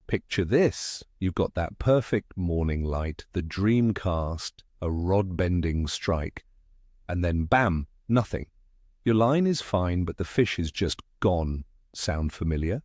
Picture this. You've got that perfect morning light, the dream cast, a rod-bending strike, and then bam, nothing. Your line is fine, but the fish is just gone. Sound familiar?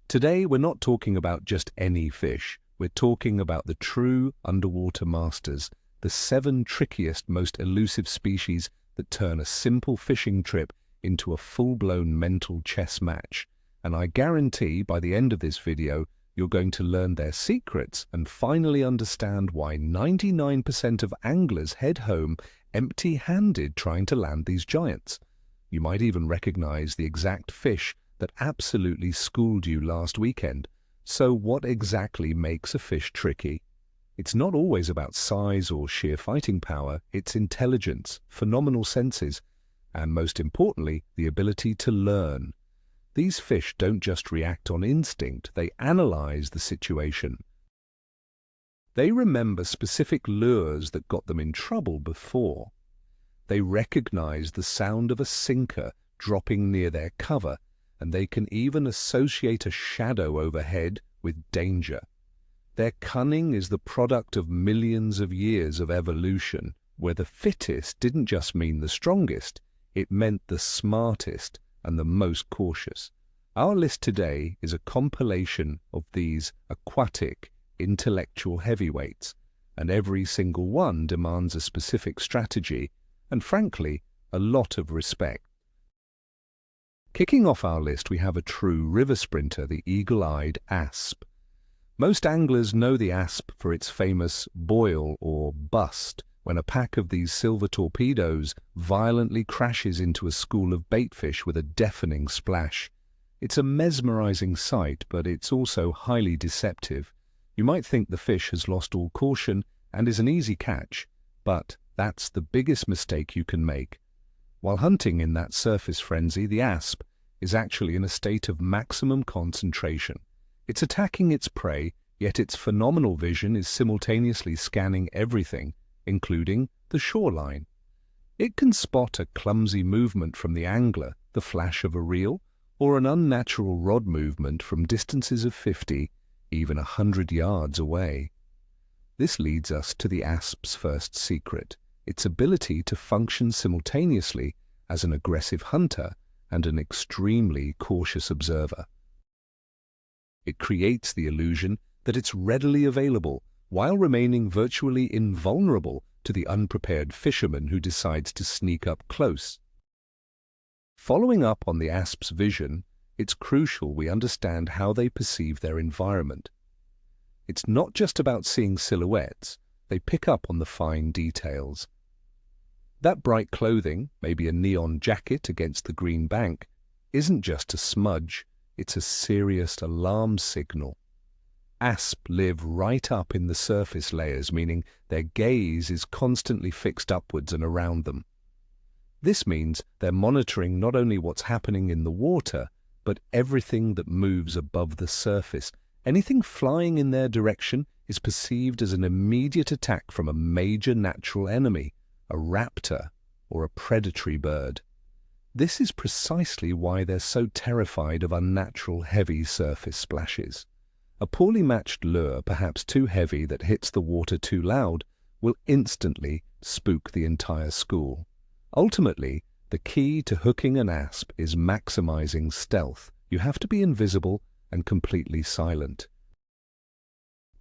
Today, we're not talking about just any fish. We're talking about the true underwater masters, the 7 trickiest, most elusive species that turn a simple fishing trip into a full-blown mental chess match. And I guarantee by the end of this video, you're going to learn their secrets and finally understand why 99% of anglers head home empty-handed trying to land these giants. You might even recognize the exact fish that absolutely schooled you last weekend. So what exactly makes a fish tricky? It's not always about size or sheer fighting power, it's intelligence, phenomenal senses, and most importantly, the ability to learn. These fish don't just react on instinct, they analyze the situation. They remember specific lures that got them in trouble before. They recognize the sound of a sinker dropping near their cover, and they can even associate a shadow overhead with danger. Their cunning is the product of millions of years of evolution, where the fittest didn't just mean the strongest, it meant the smartest and the most cautious. Our list today is a compilation of these aquatic, intellectual heavyweights, and every single one demands a specific strategy and, frankly, a lot of respect. Kicking off our list, we have a true river sprinter, the eagle-eyed asp. Most anglers know the asp for its famous boil or bust, when a pack of these silver torpedoes violently crashes into a school of baitfish with a deafening splash. It's a mesmerizing sight, but it's also highly deceptive. You might think the fish has lost all caution and is an easy catch, but that's the biggest mistake you can make. While hunting in that surface frenzy, the asp is actually in a state of maximum concentration. It's attacking its prey, yet its phenomenal vision is simultaneously scanning everything, including the shoreline. It can spot a clumsy movement from the angler, the flash of a reel, or an unnatural rod movement from distances of 50, even 100 yards away. This leads us to the asp's first secret, its ability to function simultaneously as an aggressive hunter and an extremely cautious observer. It creates the illusion that it's readily available while remaining virtually invulnerable to the unprepared fisherman who decides to sneak up close. Following up on the asp's vision, it's crucial we understand how they perceive their environment. It's not just about seeing silhouettes, they pick up on the fine details. That bright clothing, maybe a neon jacket against the green bank, isn't just a smudge, it's a serious alarm signal. Asp live right up in the surface layers, meaning their gaze is constantly fixed upwards and around them. This means they're monitoring not only what's happening in the water, but everything that moves above the surface. Anything flying in their direction is perceived as an immediate attack from a major natural enemy, a raptor or a predatory bird. This is precisely why they're so terrified of unnatural heavy surface splashes. A poorly matched lure, perhaps too heavy that hits the water too loud, will instantly spook the entire school. Ultimately, the key to hooking an asp is maximizing stealth. You have to be invisible and completely silent.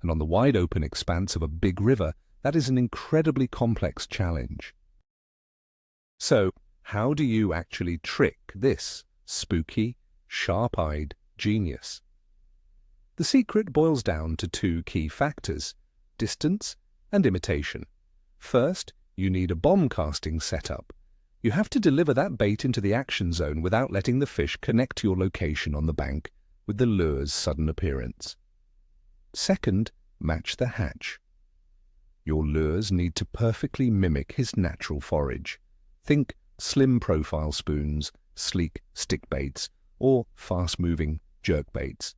And on the wide open expanse of a big river, that is an incredibly complex challenge. So, how do you actually trick this spooky, sharp-eyed genius? The secret boils down to 2 key factors: distance and imitation. First, you need a bomb casting setup. You have to deliver that bait into the action zone without letting the fish connect to your location on the bank with the lure's sudden appearance. Second, match the hatch. Your lures need to perfectly mimic his natural forage. Think slim profile spoons, sleek stick baits, or fast-moving jerk baits.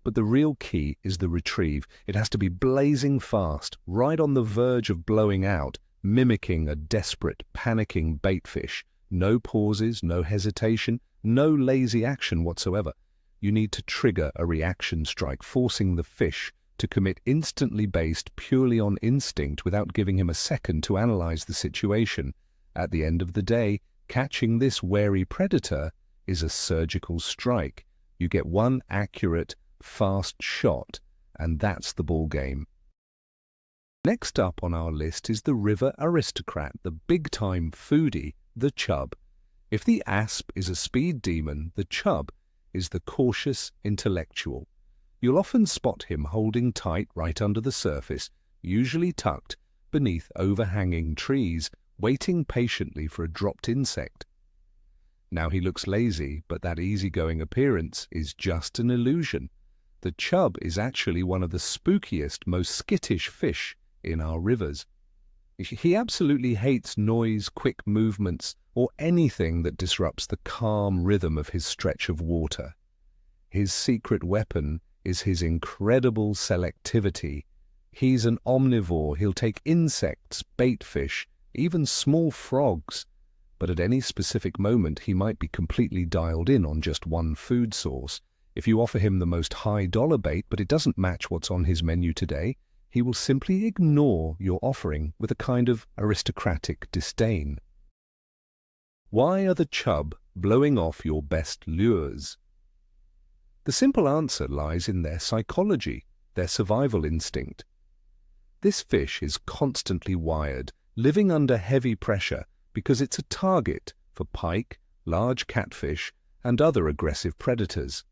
But the real key is the retrieve. It has to be blazing fast, right on the verge of blowing out, mimicking a desperate, panicking baitfish. No pauses, no hesitation, no lazy action whatsoever. you need to trigger a reaction strike, forcing the fish to commit instantly based purely on instinct without giving him a second to analyze the situation. At the end of the day, catching this wary predator is a surgical strike. You get one accurate, fast shot, and that's the ball game. Next up on our list is the river aristocrat, the big-time foodie, the chub. If the asp is a speed demon, the chub is the cautious intellectual. You'll often spot him holding tight right under the surface, usually tucked beneath overhanging trees, waiting patiently for a dropped insect. Now he looks lazy, but that easygoing appearance is just an illusion. The chub is actually one of the spookiest, most skittish fish in our rivers. He absolutely hates noise, quick movements, or anything that disrupts the calm rhythm of his stretch of water. His secret weapon is his incredible selectivity. He's an omnivore. He'll take insects, bait fish, even small frogs. But at any specific moment, he might be completely dialed in on just one food source. If you offer him the most high-dollar bait, but it doesn't match what's on his menu today, he will simply ignore your offering with a kind of aristocratic disdain. Why are the chub blowing off your best lures? The simple answer lies in their psychology, their survival instinct. This fish is constantly wired, living under heavy pressure because it's a target for pike, large catfish, and other aggressive predators.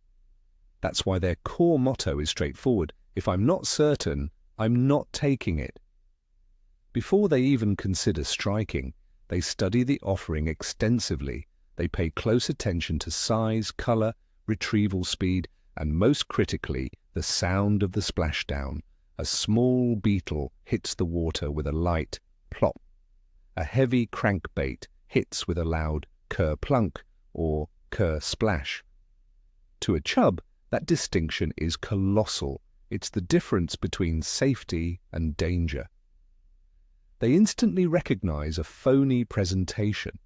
That's why their core motto is straightforward: if I'm not certain, I'm not taking it. Before they even consider striking, they study the offering extensively. They pay close attention to size, color, retrieval speed, and most critically, the sound of the splashdown. A small beetle hits the water with a light plop. A heavy crankbait hits with a loud ker-plunk or ker-splash. To a chub, that distinction is colossal. It's the difference between safety and danger. They instantly recognize a phony presentation.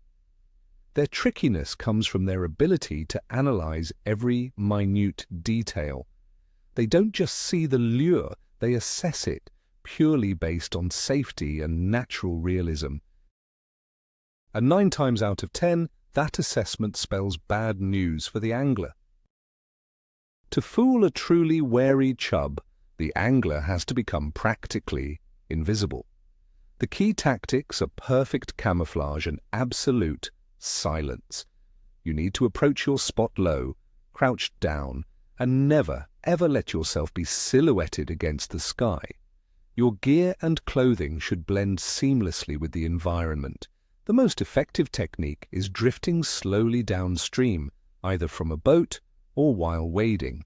Their trickiness comes from their ability to analyze every minute detail. They don't just see the lure, they assess it, purely based on safety and natural realism. And 9 times out of 10, that assessment spells bad news for the angler. To fool a truly wary chub, the angler has to become practically invisible. The key tactics are perfect camouflage and absolute silence. You need to approach your spot low, crouched down, and never, ever let yourself be silhouetted against the sky. Your gear and clothing should blend seamlessly with the environment. The most effective technique is drifting slowly downstream, either from a boat or while wading.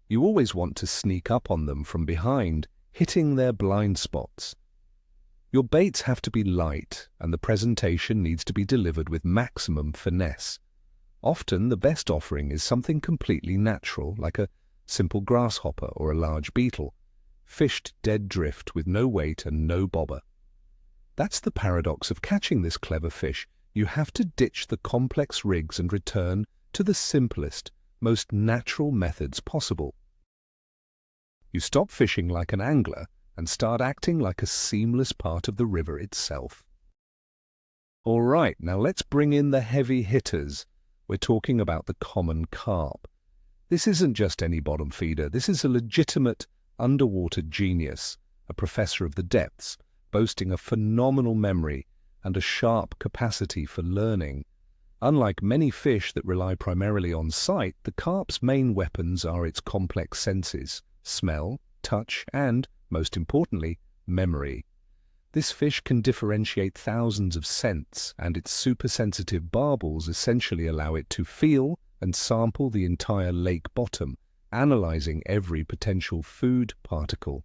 You always want to sneak up on them from behind, hitting their blind spots. Your baits have to be light, and the presentation needs to be delivered with maximum finesse. Often the best offering is something completely natural, like a simple grasshopper or a large beetle, fished dead drift with no weight and no bobber. That's the paradox of catching this clever fish. You have to ditch the complex rigs and return to the simplest, most natural methods possible. You stop fishing like an angler and start acting like a seamless part of the river itself. All right, now let's bring in the heavy hitters. We're talking about the common carp. This isn't just any bottom feeder. This is a legitimate underwater genius, a professor of the depths, boasting a phenomenal memory and a sharp capacity for learning. Unlike many fish that rely primarily on sight, the carp's main weapons are its complex senses: smell, touch, and, most importantly, memory. This fish can differentiate thousands of scents, and its super-sensitive barbels essentially allow it to feel and sample the entire lake bottom, analyzing every potential food particle.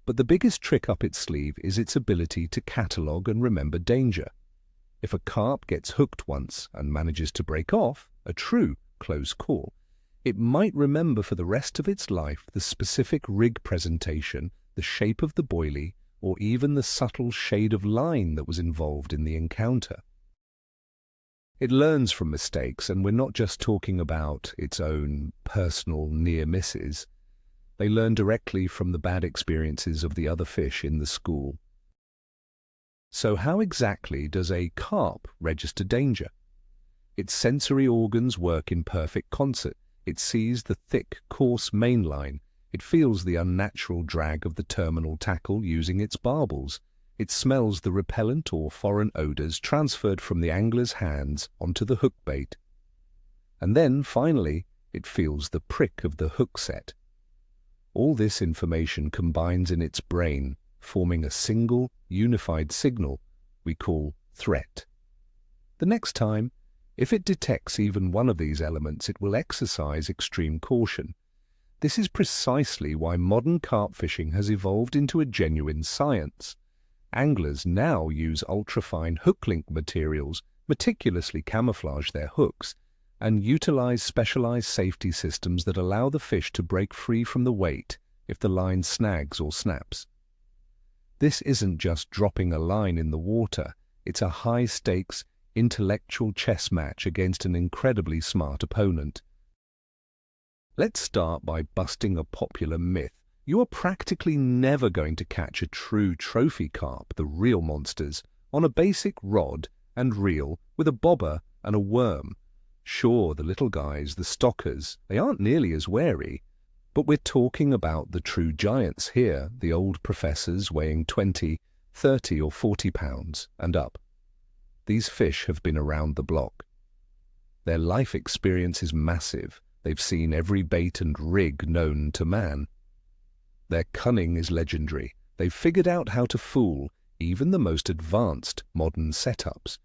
But the biggest trick up its sleeve is its ability to catalog and remember danger. If a carp gets hooked once and manages to break off, a true close call, it might remember for the rest of its life the specific rig presentation, the shape of the boilie, or even the subtle shade of line that was involved in the encounter. It learns from mistakes, and we're not just talking about its own personal near misses. They learn directly from the bad experiences of the other fish in the school. So how exactly does a carp register danger? Its sensory organs work in perfect concert. It sees the thick, coarse mainline. It feels the unnatural drag of the terminal tackle using its barbels. It smells the repellent or foreign odors transferred from the angler's hands onto the hook bait. And then, finally, it feels the prick of the hook set. All this information combines in its brain, forming a single, unified signal we call threat. The next time, if it detects even one of these elements, it will exercise extreme caution. This is precisely why modern carp fishing has evolved into a genuine science. Anglers now use ultrafine hook-link materials, meticulously camouflage their hooks, and utilize specialized safety systems that allow the fish to break free from the weight if the line snags or snaps. This isn't just dropping a line in the water, it's a high-stakes, intellectual chess match against an incredibly smart opponent. Let's start by busting a popular myth. You are practically never going to catch a true trophy carp, the real monsters, on a basic rod and reel with a bobber and a worm. Sure, the little guys, the stockers, they aren't nearly as wary, but we're talking about the true giants here, the old professors weighing 20, 30 or 40 pounds and up. These fish have been around the block. Their life experience is massive. They've seen every bait and rig known to man. Their cunning is legendary. They've figured out how to fool even the most advanced modern setups.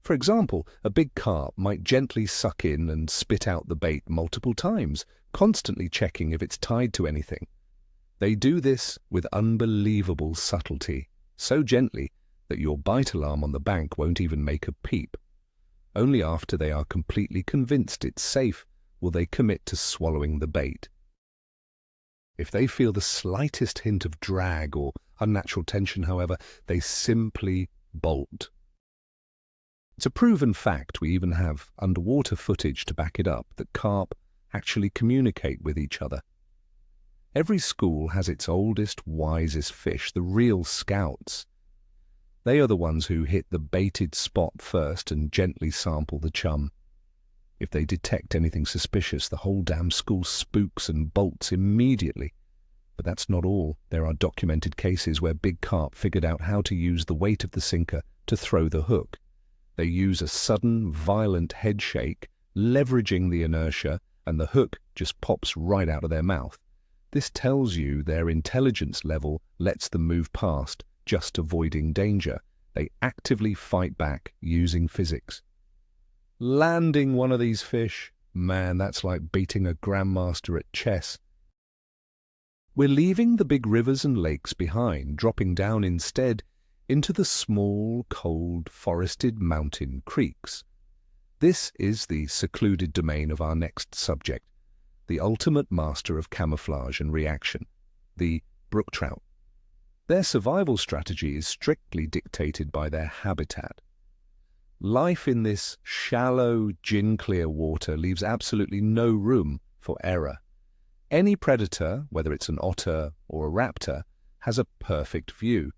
For example, a big carp might gently suck in and spit out the bait multiple times, constantly checking if it's tied to anything. They do this with unbelievable subtlety, so gently that your bite alarm on the bank won't even make a peep. Only after they are completely convinced it's safe will they commit to swallowing the bait. If they feel the slightest hint of drag or unnatural tension, however, they simply bolt. It's a proven fact, we even have underwater footage to back it up, that carp actually communicate with each other. Every school has its oldest, wisest fish, the real scouts. They are the ones who hit the baited spot first and gently sample the chum. If they detect anything suspicious, the whole damn school spooks and bolts immediately. But that's not all. There are documented cases where big carp figured out how to use the weight of the sinker to throw the hook. They use a sudden, violent head shake, leveraging the inertia, and the hook just pops right out of their mouth. This tells you their intelligence level lets them move past, just avoiding danger. They actively fight back using physics. Landing one of these fish, man, that's like beating a grandmaster at chess. We're leaving the big rivers and lakes behind, dropping down instead into the small, cold, forested mountain creeks. This is the secluded domain of our next subject, the ultimate master of camouflage and reaction, the brook trout. Their survival strategy is strictly dictated by their habitat. Life in this shallow, gin-clear water leaves absolutely no room for error. Any predator, whether it's an otter or a raptor, has a perfect view.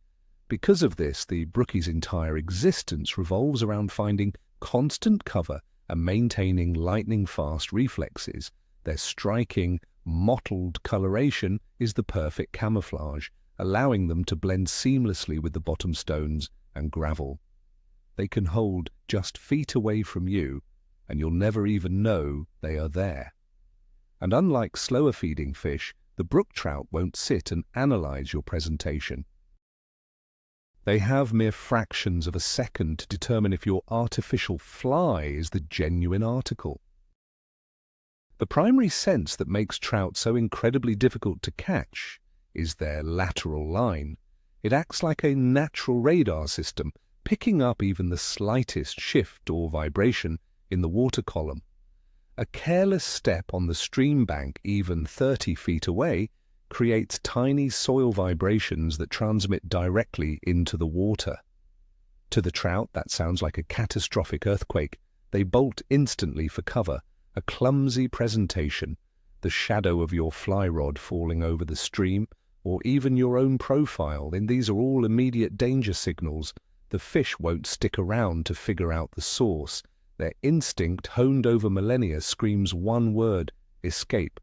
Because of this, the brookie's entire existence revolves around finding constant cover and maintaining lightning-fast reflexes. Their striking, mottled coloration is the perfect camouflage, allowing them to blend seamlessly with the bottom stones and gravel. They can hold just feet away from you, and you'll never even know they are there. And unlike slower feeding fish, the brook trout won't sit and analyze your presentation. They have mere fractions of a second to determine if your artificial fly is the genuine article. The primary sense that makes trout so incredibly difficult to catch is their lateral line. It acts like a natural radar system, picking up even the slightest shift or vibration in the water column. A careless step on the stream bank, even 30 feet away, creates tiny soil vibrations that transmit directly into the water. To the trout, that sounds like a catastrophic earthquake, They bolt instantly for cover, a clumsy presentation, the shadow of your fly rod falling over the stream, or even your own profile, and these are all immediate danger signals. The fish won't stick around to figure out the source. Their instinct, honed over millennia, screams one word: escape.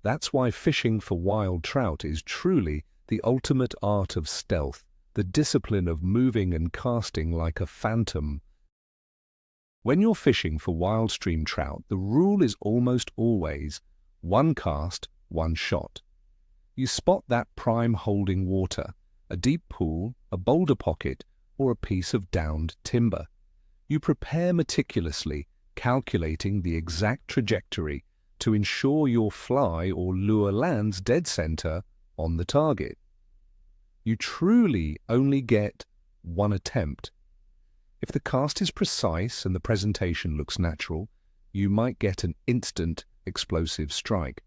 That's why fishing for wild trout is truly the ultimate art of stealth, the discipline of moving and casting like a phantom. When you're fishing for wild stream trout, the rule is almost always one cast, one shot. You spot that prime holding water, a deep pool, a boulder pocket, or a piece of downed timber. You prepare meticulously, calculating the exact trajectory to ensure your fly or lure lands dead center on the target. You truly only get one attempt. If the cast is precise and the presentation looks natural, you might get an instant explosive strike.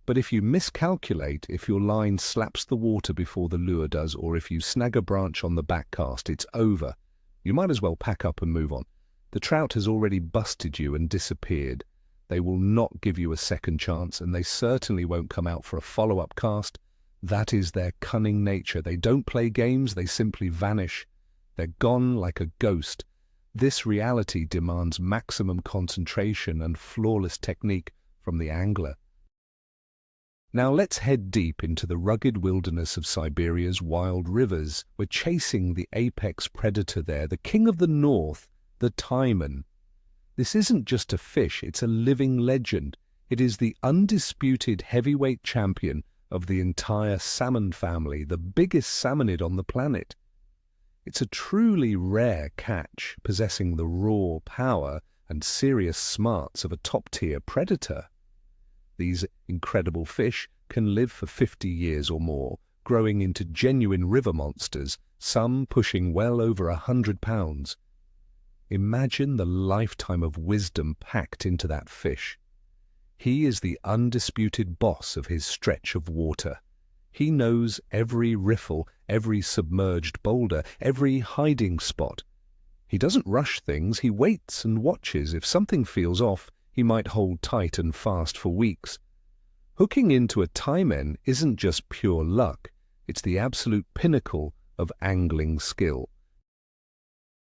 But if you miscalculate, if your line slaps the water before the lure does, or if you snag a branch on the back cast, it's over. You might as well pack up and move on. The trout has already busted you and disappeared. They will not give you a second chance, and they certainly won't come out for a follow-up cast. That is their cunning nature. They don't play games, they simply vanish. They're gone like a ghost. This reality demands maximum concentration and flawless technique from the angler. Now let's head deep into the rugged wilderness of Siberia's wild rivers. We're chasing the apex predator there, the king of the north, the taimen. This isn't just a fish, it's a living legend. It is the undisputed heavyweight champion of the entire salmon family, the biggest salmonid on the planet. It's a truly rare catch, possessing the raw power and serious smarts of a top-tier predator. These incredible fish can live for 50 years or more, growing into genuine river monsters, some pushing well over 100 pounds. Imagine the lifetime of wisdom packed into that fish. He is the undisputed boss of his stretch of water. He knows every riffle, every submerged boulder, every hiding spot. He doesn't rush things, he waits and watches. If something feels off, he might hold tight and fast for weeks. Hooking into a taimen isn't just pure luck, it's the absolute pinnacle of angling skill.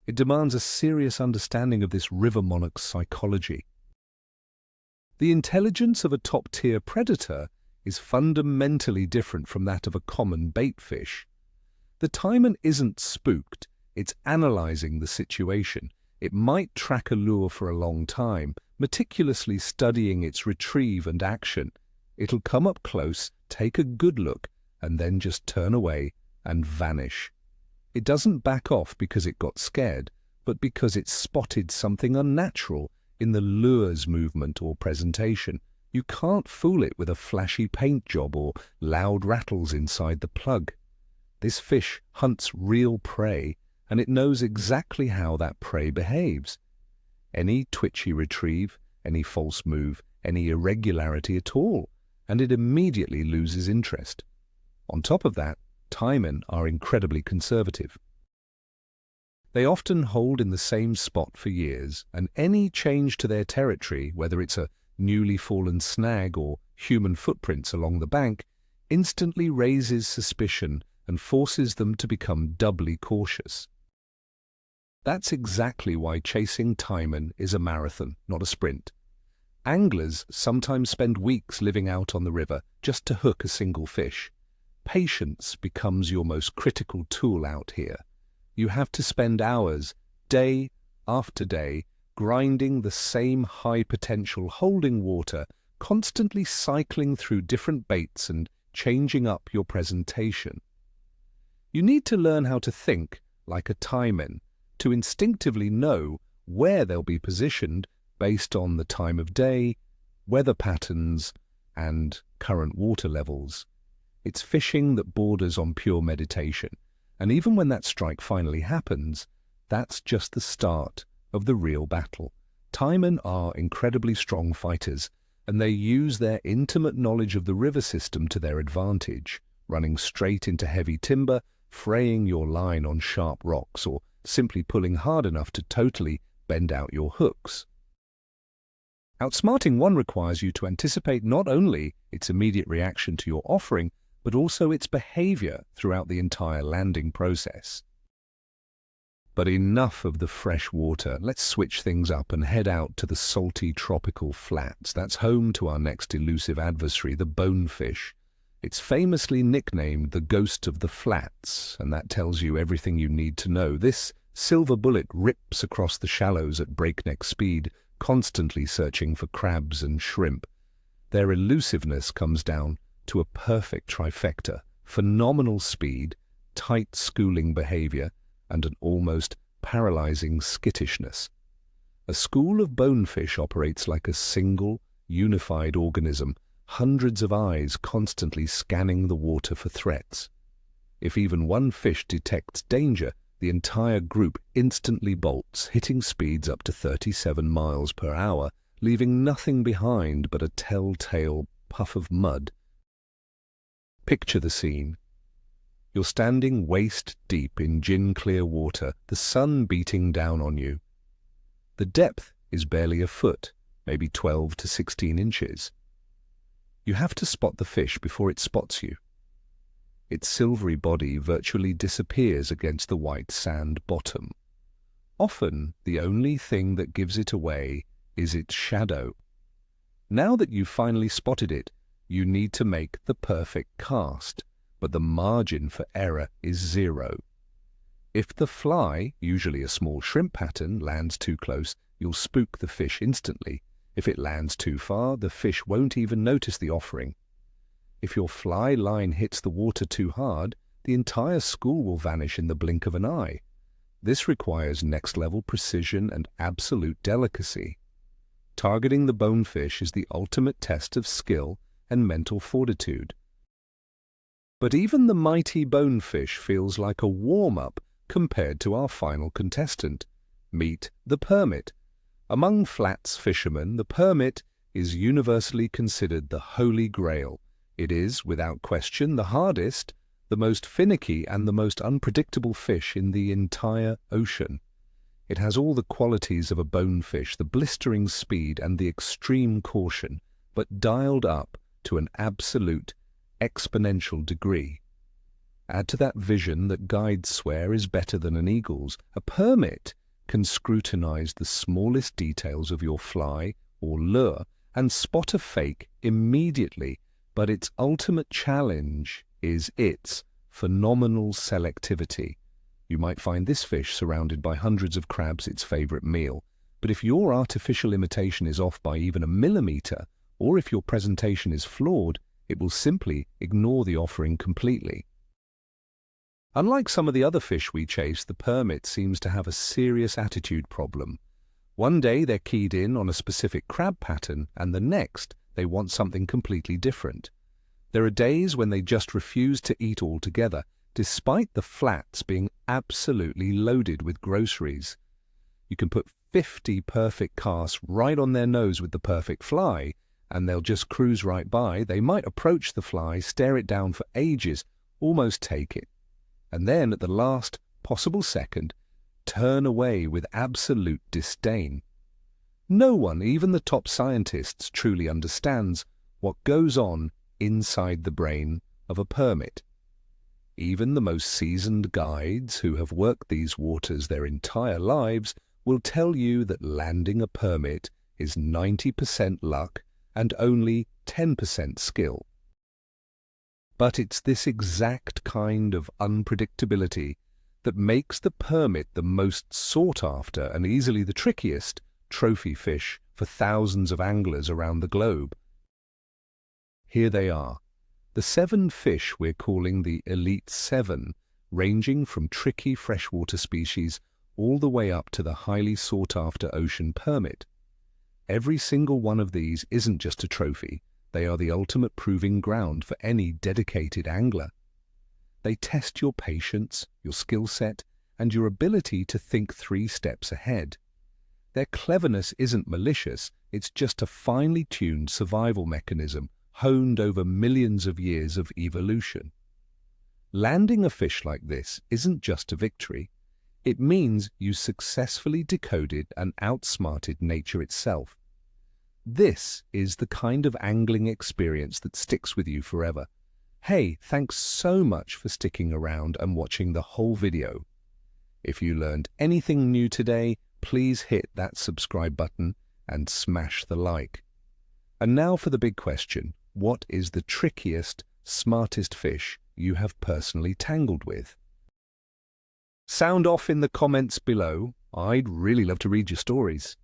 It demands a serious understanding of this river monarch's psychology. The intelligence of a top-tier predator is fundamentally different from that of a common bait fish. The taimen isn't spooked, it's analyzing the situation. It might track a lure for a long time, meticulously studying its retrieve and action. It'll come up close, take a good look, and then just turn away and vanish. It doesn't back off because it got scared, but because it spotted something unnatural in the lure's movement or presentation. You can't fool it with a flashy paint job or loud rattles inside the plug. This fish hunts real prey, and it knows exactly how that prey behaves. Any twitchy retrieve, any false move, any irregularity at all, and it immediately loses interest. On top of that, taimen are incredibly conservative. They often hold in the same spot for years, and any change to their territory, whether it's a newly fallen snag or human footprints along the bank, instantly raises suspicion and forces them to become doubly cautious. That's exactly why chasing taimen is a marathon, not a sprint. Anglers sometimes spend weeks living out on the river just to hook a single fish. Patience becomes your most critical tool out here. You have to spend hours, day after day, grinding the same high-potential holding water, constantly cycling through different baits and changing up your presentation. You need to learn how to think like a taimen, to instinctively know where they'll be positioned based on the time of day, weather patterns, and current water levels. It's fishing that borders on pure meditation, and even when that strike finally happens, that's just the start of the real battle. Taimen are incredibly strong fighters, and they use their intimate knowledge of the river system to their advantage, running straight into heavy timber, fraying your line on sharp rocks, or simply pulling hard enough to totally bend out your hooks. Outsmarting one requires you to anticipate not only its immediate reaction to your offering, but also its behavior throughout the entire landing process. But enough of the fresh water. Let's switch things up and head out to the salty tropical flats. That's home to our next elusive adversary, the bonefish. It's famously nicknamed the ghost of the flats, and that tells you everything you need to know. This silver bullet rips across the shallows at breakneck speed, constantly searching for crabs and shrimp. Their elusiveness comes down to a perfect trifecta: phenomenal speed, tight schooling behavior, and an almost paralyzing skittishness. A school of bonefish operates like a single, unified organism, hundreds of eyes constantly scanning the water for threats. If even one fish detects danger, the entire group instantly bolts, hitting speeds up to 37 miles per hour, leaving nothing behind but a telltale puff of mud. Picture the scene. You're standing waist-deep in gin-clear water, the sun beating down on you. The depth is barely a foot, maybe 12 to 16 inches. You have to spot the fish before it spots you. Its silvery body virtually disappears against the white sand bottom. Often, the only thing that gives it away is its shadow. Now that you've finally spotted it, you need to make the perfect cast, but the margin for error is zero. If the fly, usually a small shrimp pattern, lands too close, you'll spook the fish instantly. If it lands too far, the fish won't even notice the offering. If your fly line hits the water too hard, the entire school will vanish in the blink of an eye. This requires next-level precision and absolute delicacy. Targeting the bonefish is the ultimate test of skill and mental fortitude. But even the mighty bonefish feels like a warm-up compared to our final contestant. Meet the permit. Among flats fishermen, the permit is universally considered the holy grail. It is, without question, the hardest, the most finicky, and the most unpredictable fish in the entire ocean. It has all the qualities of a bonefish, the blistering speed and the extreme caution, but dialed up to an absolute, exponential degree. Add to that vision that guides swear is better than an eagle's. A permit can scrutinize the smallest details of your fly or lure and spot a fake immediately, but its ultimate challenge is its phenomenal selectivity. You might find this fish surrounded by hundreds of crabs its favorite meal, but if your artificial imitation is off by even a millimeter, or if your presentation is flawed, it will simply ignore the offering completely. Unlike some of the other fish we chase, the permit seems to have a serious attitude problem. One day they're keyed in on a specific crab pattern, and the next they want something completely different. There are days when they just refuse to eat altogether, despite the flats being absolutely loaded with groceries. You can put 50 perfect casts right on their nose with the perfect fly, and they'll just cruise right by. They might approach the fly, stare it down for ages, almost take it, and then at the last possible second, turn away with absolute disdain. No one, even the top scientists, truly understands what goes on inside the brain of a permit. Even the most seasoned guides who have worked these waters their entire lives will tell you that landing a permit is 90% luck and only 10% skill. But it's this exact kind of unpredictability that makes the permit the most sought after and easily the trickiest trophy fish for thousands of anglers around the globe. Here they are, the 7 fish we're calling the Elite 7, ranging from tricky freshwater species all the way up to the highly sought-after ocean permit. Every single one of these isn't just a trophy, they are the ultimate proving ground for any dedicated angler. They test your patience, your skill set, and your ability to think 3 steps ahead. Their cleverness isn't malicious, it's just a finely tuned survival mechanism honed over millions of years of evolution. Landing a fish like this isn't just a victory, It means you successfully decoded and outsmarted nature itself. This is the kind of angling experience that sticks with you forever. Hey, thanks so much for sticking around and watching the whole video. If you learned anything new today, please hit that subscribe button and smash the like. And now for the big question. What is the trickiest, smartest fish you have personally tangled with? Sound off in the comments below. I'd really love to read your stories.